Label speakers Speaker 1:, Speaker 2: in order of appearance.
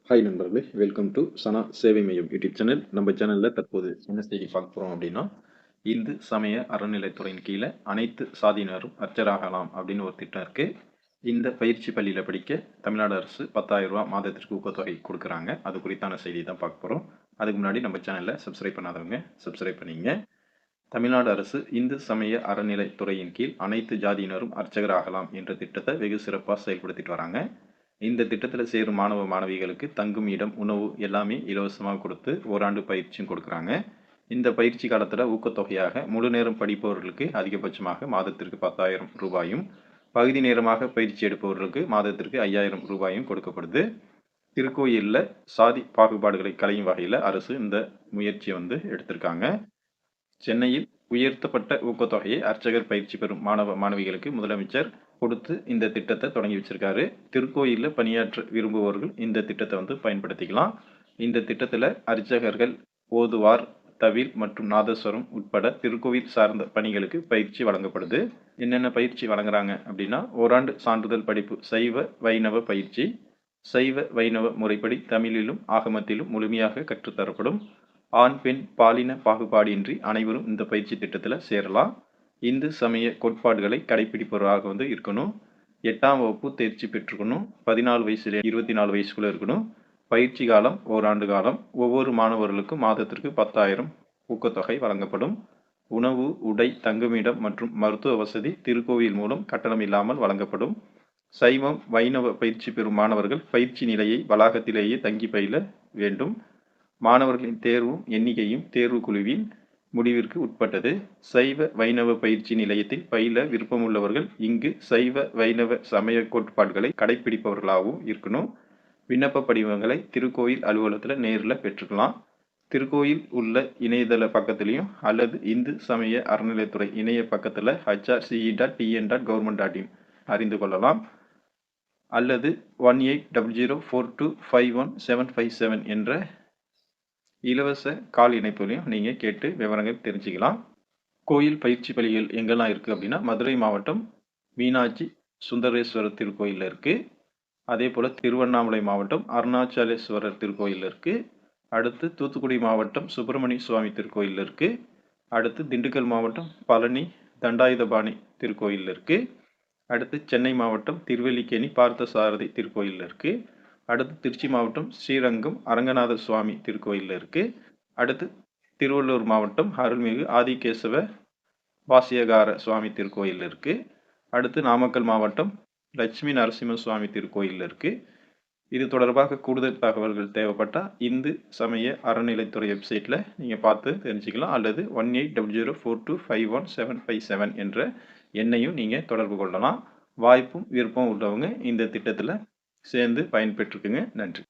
Speaker 1: Hi நண்பர்களே, welcome to சனா சேவை மையம் யூடியூப் சேனல். நம்ம சேனலில் தற்போது என்ன செய்தி பார்க்க போகிறோம் அப்படின்னா, இந்து சமய அறநிலைத்துறையின் கீழே அனைத்து சாதியினரும் அர்ச்சராகலாம் அப்படின்னு ஒரு திட்டம் இருக்குது. இந்த பயிற்சி பள்ளியில் படிக்க தமிழ்நாடு அரசு 10,000 ரூபா மாதத்திற்கு ஊக்கத்தொகை கொடுக்குறாங்க. அது குறித்தான செய்தி தான் பார்க்க போகிறோம். அதுக்கு முன்னாடி நம்ம சேனலில் சப்ஸ்கிரைப் பண்ணாதவங்க சப்ஸ்கிரைப் பண்ணிங்க. தமிழ்நாடு அரசு இந்து சமய அறநிலைத்துறையின் கீழ் அனைத்து ஜாதியினரும் அர்ச்சகராகலாம் என்ற திட்டத்தை வெகு சிறப்பாக செயல்படுத்திட்டு வராங்க. இந்த திட்டத்தில் சேரும் மாணவ மாணவிகளுக்கு தங்கும் இடம், உணவு எல்லாமே இலவசமாக கொடுத்து ஓராண்டு பயிற்சியும் கொடுக்குறாங்க. இந்த பயிற்சி காலத்தில் ஊக்கத்தொகையாக முழு நேரம் படிப்பவர்களுக்கு அதிகபட்சமாக மாதத்திற்கு 10,000 ரூபாயும், பகுதி நேரமாக பயிற்சி எடுப்பவர்களுக்கு மாதத்திற்கு 5,000 ரூபாயும் கொடுக்கப்படுது. திருக்கோயிலில் சாதி பாகுபாடுகளை களையும் வகையில் அரசு இந்த முயற்சியை எடுத்திருக்காங்க. சென்னையில் உயர்த்தப்பட்ட ஊக்கத்தொகையை அர்ச்சகர் பயிற்சி பெறும் மாணவ மாணவிகளுக்கு முதலமைச்சர் கொடுத்து இந்த திட்டத்தை தொடங்கி வச்சிருக்காரு. திருக்கோயிலில் பணியாற்ற விரும்புபவர்கள் இந்த திட்டத்தை பயன்படுத்திக்கலாம். இந்த திட்டத்தில் அர்ச்சகர்கள் ஓதுவார், தவில் மற்றும் நாதஸ்வரம் உட்பட திருக்கோவில் சார்ந்த பணிகளுக்கு பயிற்சி வழங்கப்படுது. என்னென்ன பயிற்சி வழங்குறாங்க அப்படின்னா, ஓராண்டு சான்றிதழ் படிப்பு சைவ வைணவ பயிற்சி. சைவ வைணவ முறைப்படி தமிழிலும் ஆகமத்திலும் முழுமையாக கற்றுத்தரப்படும். ஆண் பெண் பாலின பாகுபாடின்றி அனைவரும் இந்த பயிற்சி திட்டத்தில் சேரலாம். இந்து சமய கோட்பாடுகளை கடைபிடிப்பவராக இருக்கணும். 8ஆம் வகுப்பு தேர்ச்சி பெற்றுக்கணும். 14 வயசுல 24 வயசுக்குள்ள இருக்கணும். பயிற்சி காலம் ஓராண்டு காலம். ஒவ்வொரு மாணவர்களுக்கும் மாதத்திற்கு 10,000 ஊக்கத்தொகை வழங்கப்படும். உணவு, உடை, தங்குமிடம் மற்றும் மருத்துவ வசதி திருக்கோவில் மூலம் கட்டணம் இல்லாமல் வழங்கப்படும். சைவம் வைணவ பயிற்சி பெறும் மாணவர்கள் பயிற்சி நிலையை வளாகத்திலேயே தங்கி பயில வேண்டும். மாணவர்களின் தேர்வும் எண்ணிக்கையும் தேர்வு குழுவின் முடிவிற்கு உட்பட்டது. சைவ வைணவ பயிற்சி நிலையத்தில் பயில விருப்பமுள்ளவர்கள் இங்கு சைவ வைணவ சமய கோட்பாடுகளை கடைபிடிப்பவர்களாகவும் இருக்கணும். விண்ணப்ப படிவங்களை திருக்கோயில் அலுவலகத்தில் நேரில் பெற்றுக்கலாம். திருக்கோயில் உள்ள இணையதள பக்கத்திலையும் அல்லது இந்து சமய அறநிலையத்துறை இணைய பக்கத்தில் hrce.tn.government.in அறிந்து கொள்ளலாம். அல்லது 180042515757 என்ற இலவச கால் இணைப்புலையும் நீங்கள் கேட்டு விவரங்கள் தெரிஞ்சுக்கலாம். கோயில் பயிற்சி பள்ளிகள் எங்கெல்லாம் இருக்குது அப்படின்னா, மதுரை மாவட்டம் மீனாட்சி சுந்தரேஸ்வரர் திருக்கோயிலில் இருக்குது. அதே போல் திருவண்ணாமலை மாவட்டம் அருணாச்சலேஸ்வரர் திருக்கோயிலில் இருக்குது. அடுத்து தூத்துக்குடி மாவட்டம் சுப்பிரமணிய சுவாமி திருக்கோயிலில் இருக்குது. அடுத்து திண்டுக்கல் மாவட்டம் பழனி தண்டாயுதபாணி திருக்கோயிலில் இருக்குது. அடுத்து சென்னை மாவட்டம் திருவல்லிக்கேணி பார்த்தசாரதி திருக்கோயிலில் இருக்குது. அடுத்து திருச்சி மாவட்டம் ஸ்ரீரங்கம் அரங்கநாத சுவாமி திருக்கோயிலில் இருக்குது. அடுத்து திருவள்ளூர் மாவட்டம் அருள்மிகு ஆதிகேசவ வாசியகார சுவாமி திருக்கோயிலில் இருக்குது. அடுத்து நாமக்கல் மாவட்டம் லட்சுமி நரசிம்ம சுவாமி திருக்கோயிலில் இருக்குது. இது தொடர்பாக கூடுதல் தகவல்கள் தேவைப்பட்டால் இந்து சமய அறநிலைத்துறை வெப்சைட்டில் நீங்கள் பார்த்து தெரிஞ்சுக்கலாம். அல்லது 180042515757 என்ற எண்ணையும் நீங்கள் தொடர்பு கொள்ளலாம். வாய்ப்பும் விருப்பம் உள்ளவங்க இந்த திட்டத்தில் சேர்ந்து பயன்பெற்றுக்குங்க. நன்றி.